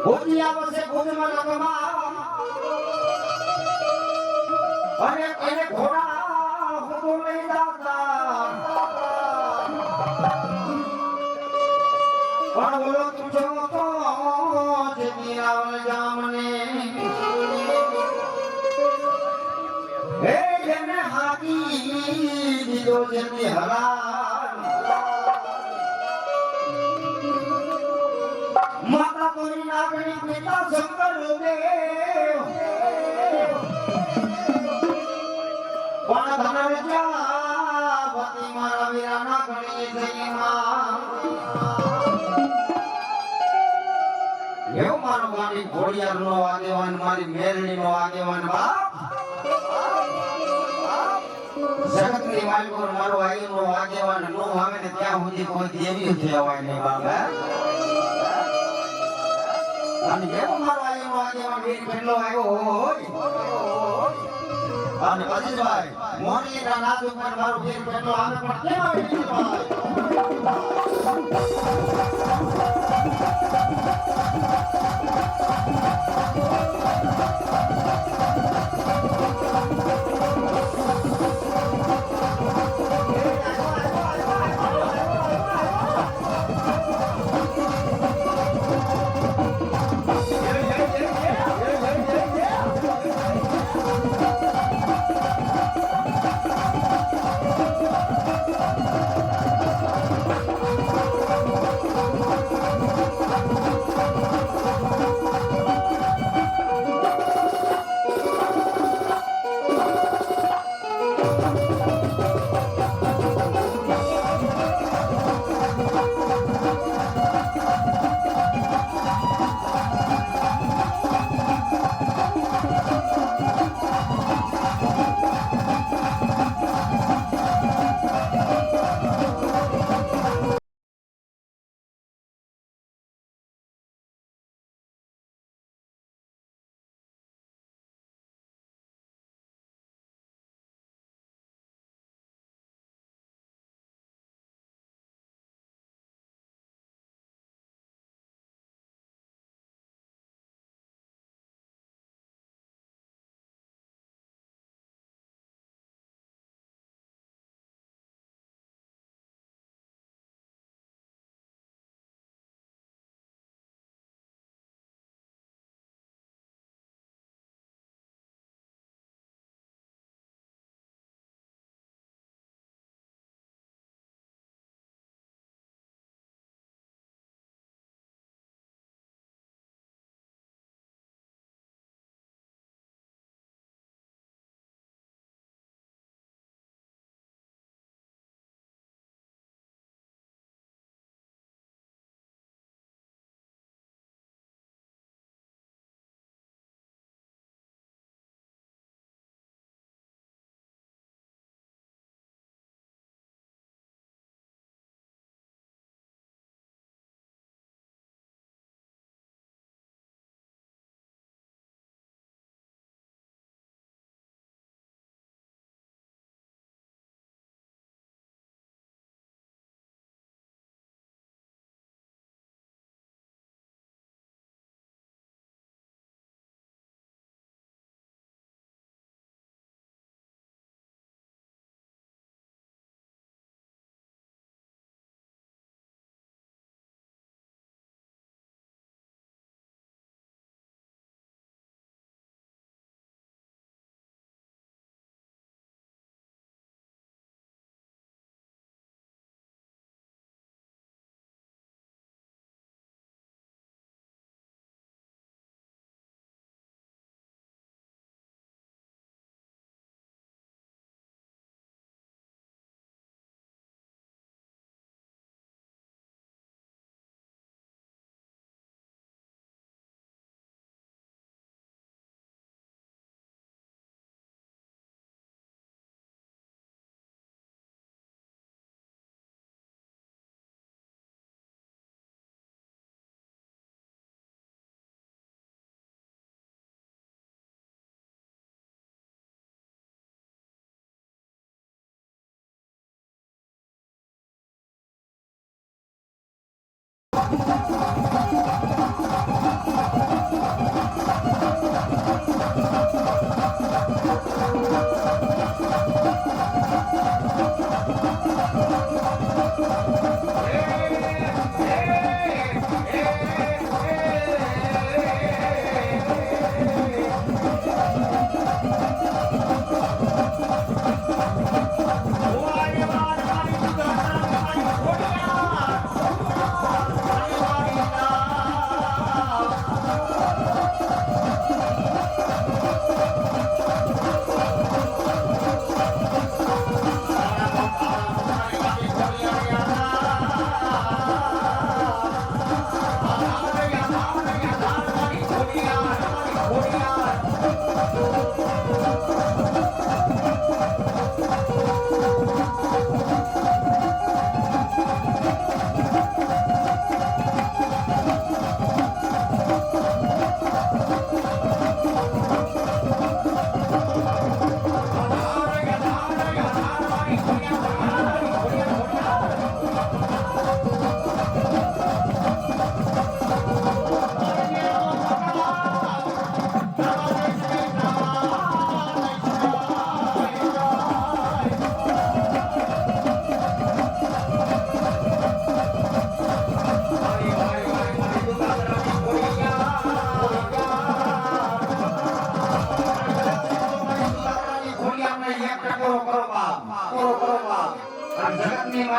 ભુજિયા પાસે ભુજમાં લગમાં અને એને ઘોડા હું લઈ જાતા પણ બોલો તુજો તો જે નીરાવલ જામને હે જેને હાકી દીધો જેની હલા માતા કોરી નાગણી પિતા શંકર દેવ પણ ધનરજા પતિ મારા વીરાના ગણી જઈમાં એવું મારો મારી ઘોડિયાર નો આગેવાન મારી મેરણી નો આગેવાન બાપ જગત ની માલિકો મારો આયુ નો આગેવાન નો આવે ને ત્યાં સુધી કોઈ દેવી થવાય નહીં બાપ અને એવું મારો આયુ નો આગેવાન વીર કેટલો આવ્યો હોય અને અજીતભાઈ મોની ના નાદ ઉપર મારો વીર કેટલો આવે પણ કેમ આવે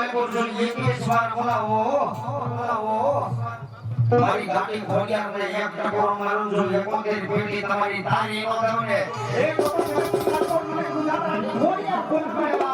માલકોર જો 21 વાર બોલાવો મારી ગાડી ખોડિયાર ને એક ટકોરો મારું જો 71 પેટી તમારી તારી નો દઉં ને એક ટકોરો મને ગુજરાતની ખોડિયાર કોણ પડવા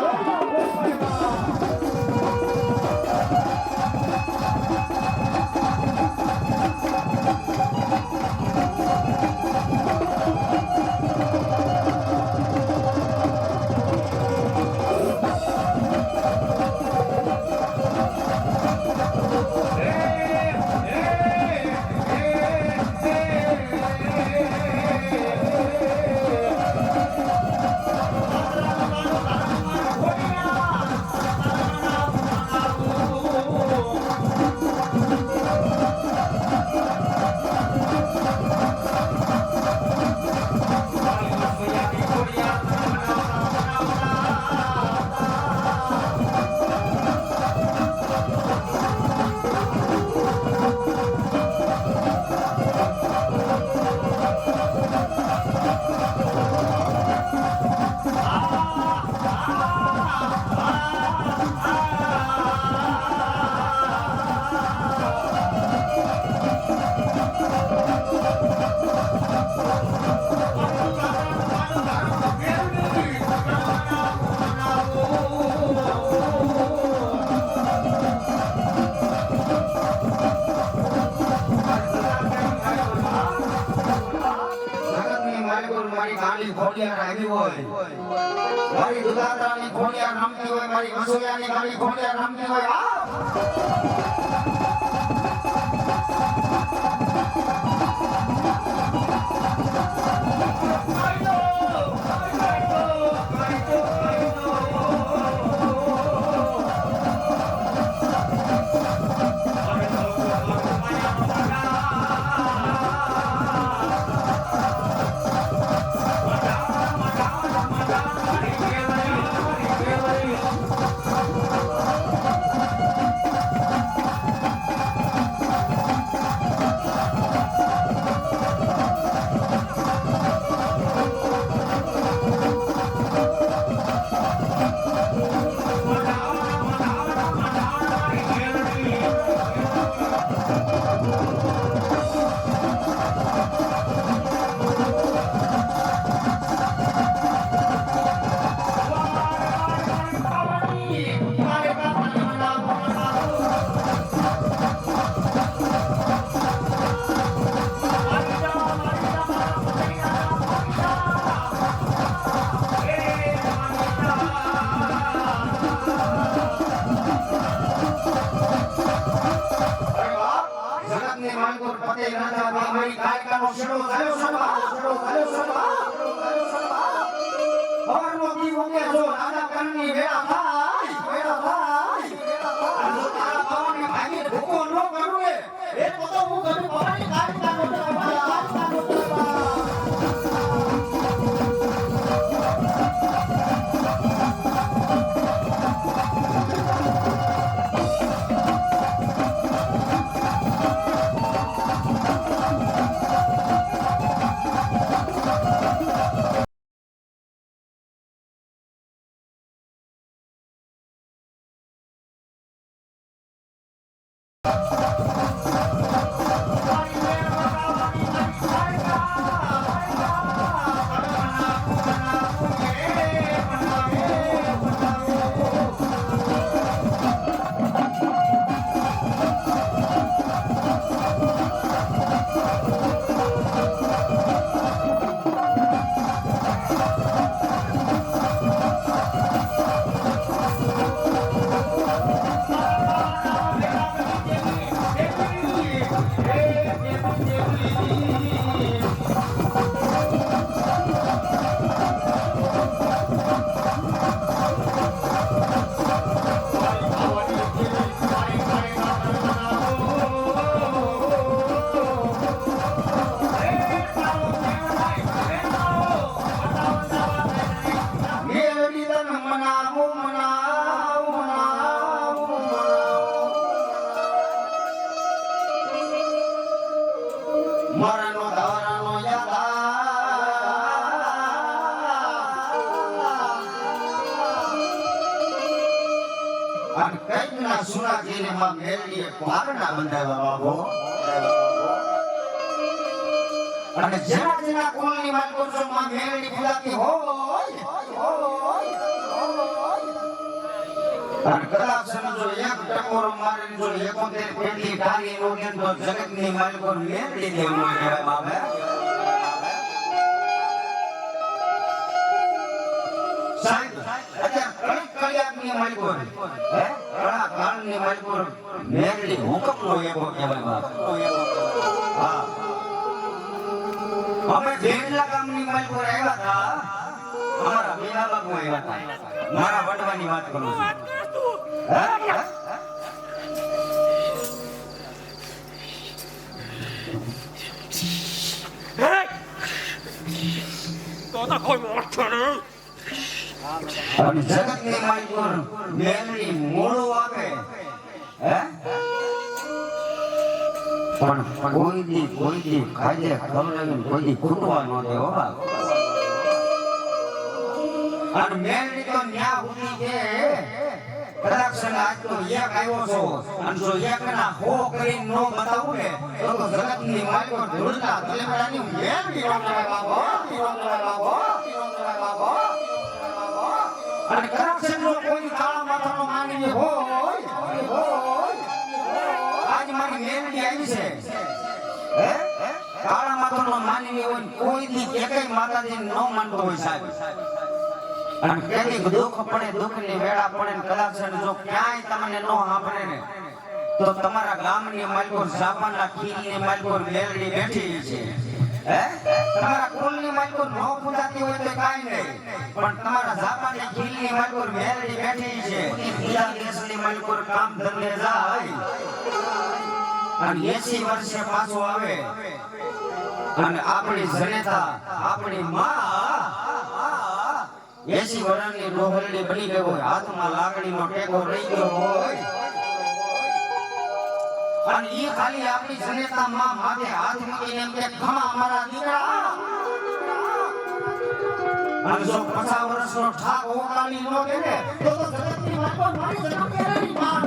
મારી ગાડી ખોડિયાર આવી હોય મારી દુધાત્રાની ખોડિયાર રમતી હોય મારી મસોયાની ગાડી ખોડિયાર રમતી હોય મારી કાયકાનો શેડો થયો સડવા હરનો દી ઉગે જો રાજા કરની વેળા થાય અને તારા પાવાની ભાગી ભૂકો ન કરું એ તો હું ઘણી પાવાની કાયકાનો સુનાજીને માં મેલડીએ પારણા બંધાવ્યા બાબો અને જેના જેના કુળની માલિકો જો માં મેલડી ફૂલાતી હોય અને કદાચ સમજો એક ટકોરો મારીને જો 71 પેટી ટાળી રોગે તો જગતની માલિકો મેલડી દેવું કહેવામાં આવે સાહેબ અત્યારે કળિયાની માલિકો હે કળા કાળની માલિકો મેલડી હુકમનો એવો કહેવાય હા અમે જેટલા ગામની માલિકો આવ્યા હતા અમારા બેના બાપુ આવ્યા હતા મારા વડવાની વાત કરું છું તો કોઈ મોટો નહીં અને જગતની માલિકો મેલડી મોડો આવે હે પણ કોઈ દી કાયદે ખવડાવીને કોઈ દી ખૂટવા ન દે હો બા અને મેલડી તો ન્યા ઉઠી કે કદાચ આજ તો એક આવ્યો છો અને જો એકના હો કરીને નો બતાવું ને તો જગતની માલિકો ઢોલના તલેમડાની મેલડી રોકવા બાબો અને કદાચ જો કોઈ કાળા માથાનો માનવી હોય આજ મારી મેલડી આવી છે હે કાળા માથાનો માનવી હોય કોઈ દી એકેય માતાજી ન માનતો હોય સાહેબ અને કેટલીક દુઃખ પડે દુઃખની વેળા પડે ને કદાચ જો ક્યાંય તમને ન સાંભળે ને તો તમારા ગામની માલિકો જાપાનના ખીલની માલિકો મેલડી બેઠી છે હે તમારા કુળની માલિકો ન પૂજાતી હોય તો કાઈ નહીં પણ તમારા જાપાનની ખીલની માલિકો મેલડી બેઠી છે બીજા દેશની માલિકો કામ ધંધે જાય અને 80 વર્ષે પાછો આવે અને આપણી જનેતા આપણી માં 80 વર્ષની ડોહલડી બની ગઈ હોય હાથમાં લાગણીનો ટેકો રહી ગયો હોય અને ઈ ખાલી આપણી જનેતા માં માથે હાથ મૂકીને એમ કે ખમા અમારા દીકરા અને જો 50 વર્ષનો ઠાક ઓકાળી ન દે ને તો જગતની વાતો મારી જગતની માં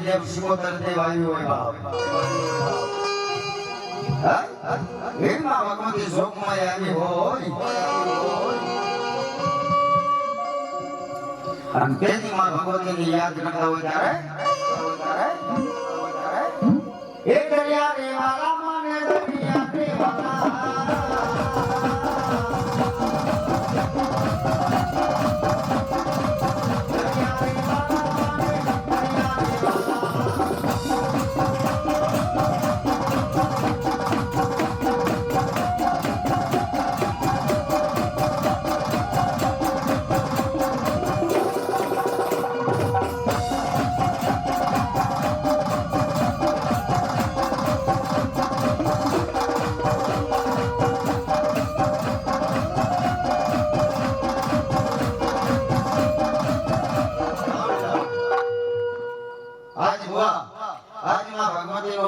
દેવ શિકોતર દેવ આવ્યો હોય બાપ એમાં ભગવતી જોગમાં આવી હોય અને તેથી માં ભગવતીને યાદ કરતા હોય ત્યારે એ દરિયા રે વાલા માને દરિયા રે વાલા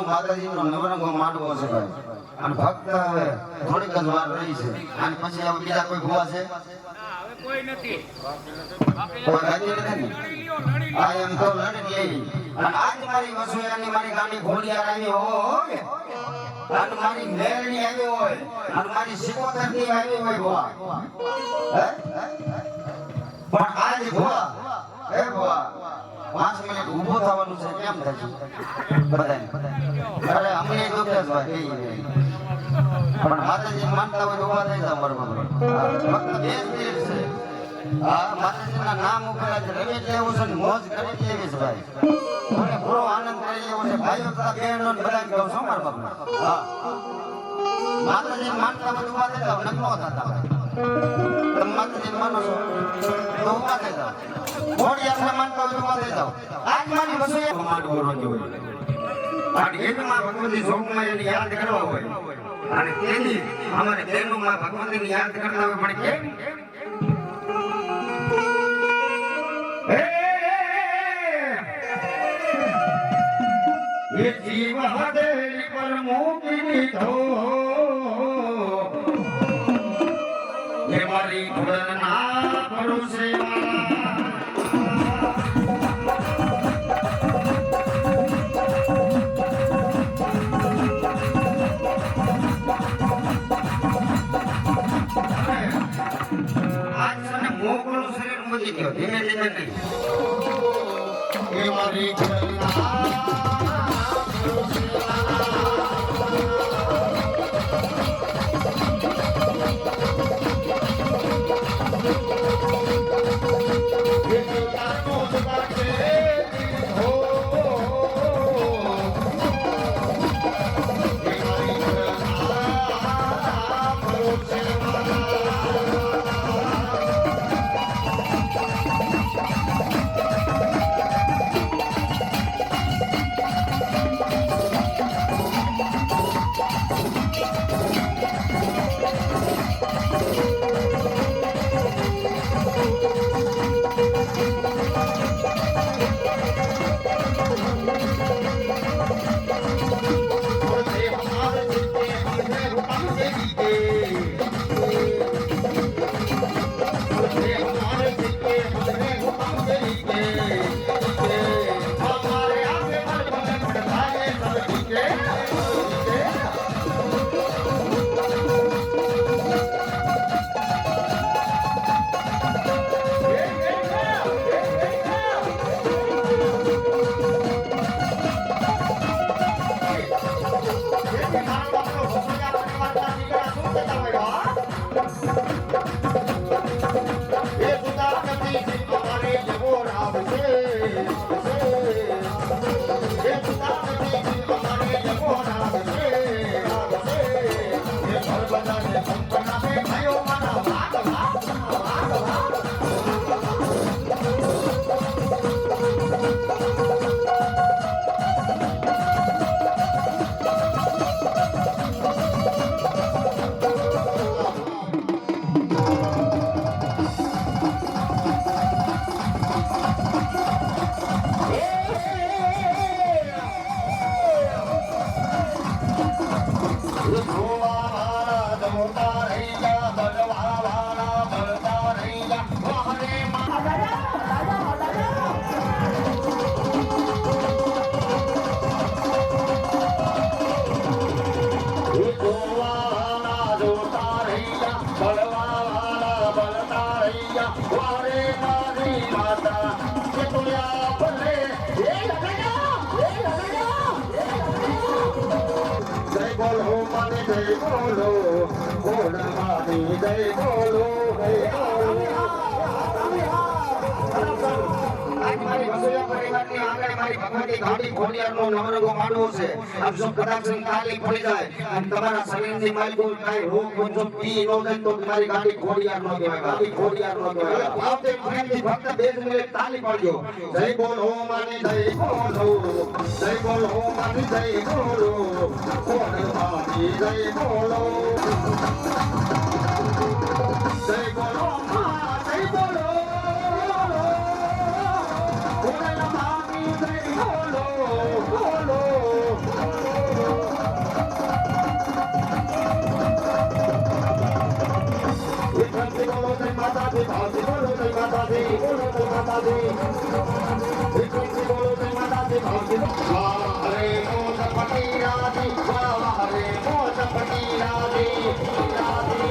માતાજીનો નવરંગો માંડવો છે ભાઈ અને ભક્ત હવે થોડીક જ વાર રહી છે અને પછી હવે બીજા કોઈ ભૂવા છે કોઈ નથી કોઈ ગાડી નથી આ એમ તો લડી લેવી અને આજ મારી વસુયાની મારી ગાડી ઘોડિયાર આવી હોય અને મારી મેળની આવી હોય અને મારી સિકોતરની આવી હોય ભૂવા પણ આજ ભૂવા હે ભૂવા 5 મિનિટ ઊભો થવાનું છે કેમ થશે બધાને અરે અમને દુખે છે ભાઈ પણ માતાજી માનતા હોય તો ઊભા થઈ જાવ બરોબર ફક્ત 2 મિનિટ છે હા માતાજીના નામ ઉપર જ રમી લેવું છે ને મોજ કરી લેવી છે ભાઈ અને પૂરો આનંદ કરી લેવો છે ભાઈઓ તથા બહેનો ને બધાને કહું છું મારા બાપને હા માતાજી માનતા હોય તો ઊભા થઈ જાવ નકલો થતા તમે માતાજી માનો છો તો ઊભા થઈ જાવ મોડી આપણે માનતા હોય તો ઊભા થઈ જાવ આજ મારી વસુયા માંડવો રોકી હોય અને એમાં ભગવતી સ્વરૂપમાં એને યાદ કરવા હોય અને તેથી અમારે બહેનોમાં ભગવતીને યાદ કરતા હોય પણ કેમ એ જીવ હદેલી પર મૂકી દીધો એ મારી ખુદના ભરોસે ધીમે ધીમે નહીં એ મારી માતા જય બોલો ઘોડમાની જય બોલો આજ મારી વસુયા પરિવારની આંગણે મારી ભગવતી ગાડી ઘોડિયારનો નવરંગો માંડવો છે. આપ જો કદાચ તાલી પડી જાય અને તમારા શરીરની માલકુલ કાંઈ રોગ જો પી નો જાય તો તમારી ગાડી ઘોડિયારનો કહેવાય. ગાડી ઘોડિયારનો કહેવાય. ભાવથી પ્રેમથી ફક્ત બે જ મિનિટ તાલી પાડજો. જય બોલો માની જય બોલો જય બોલો માની જય બોલો ઘોડમાની જય બોલો જય બોલો મા જય બોલો ઘોડમાની જય બોલો બોલો વિક્રમસિંહ બોલો જય માતાજી ભાવજી બોલો જય માતાજી બોલો જય માતાજી વિક્રમસિંહ બોલો જય માતાજી ભાવજી વાહ રે મોજ પટી રાજી વાહ રે મોજ પટી રાજી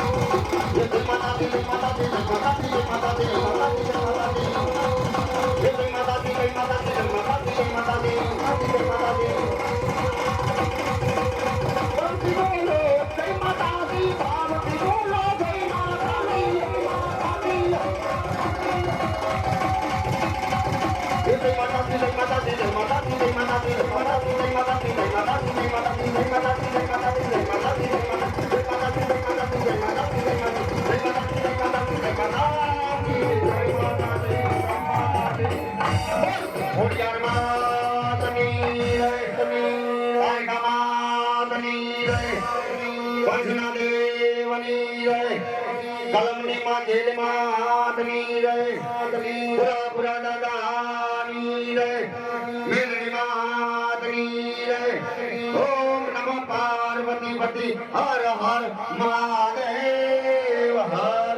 જય માતાજી જય માતાજી જય માતાજી જય માતાજી જય માતાજી જય માતાજી જય માતાજી જય માતાજી જય માતાજી જય માતાજી જય માતાજી ભક્તિ બોલો જય માતાજી ભાવતી બોલો જય માતાજી જય માતાજી જય માતાજી જય માતાજી જય માતાજી જય માતાજી જય માતાજી જય માતાજી જય માતાજી જય માતાજી જય માતાજી જય માતાજી જય ઘોડિયાર માતની રે કાયકા માતની રે વંશના દેવની રે કલમની માં જેલ માતની રે પુરા પુરા દાદાની રે મેલડી માતની રે ઓમ નમો પાર્વતી પતિ હર હર મહાદેવ હર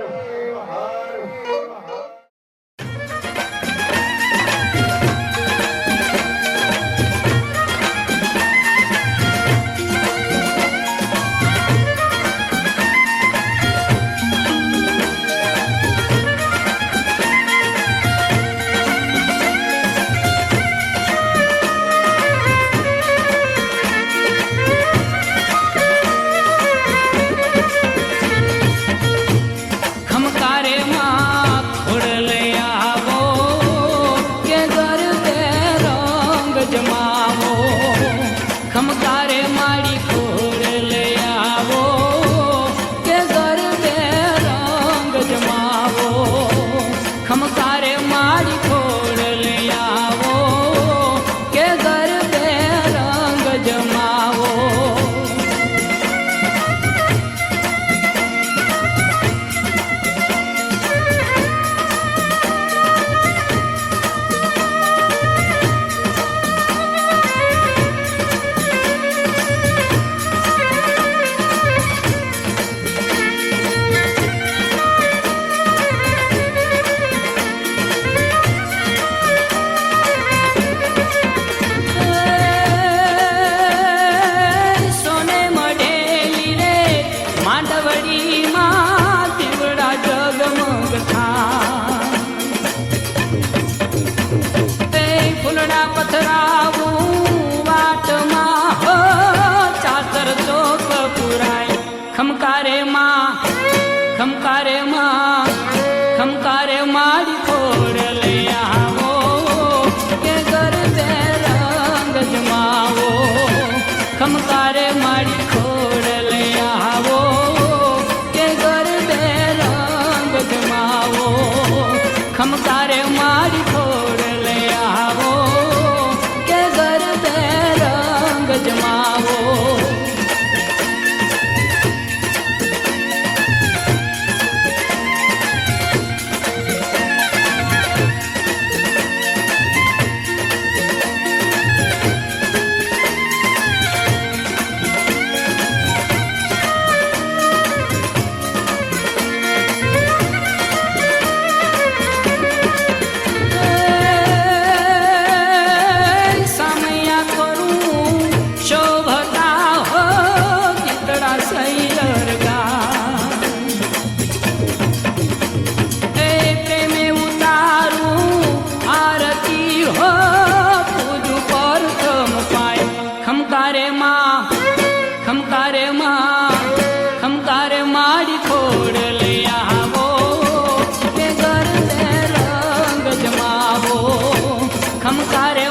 ખમકારે મારી ખોડ લઈ આવો કે ગરબે રંગ જમાવો ખમકારે મારી ખોડ લઈ આવો કે ગરબે રંગ જમાવો ખમકારે મારી ખોડ લઈ આવો કે ગરબે રંગ જમાવો ખમકારે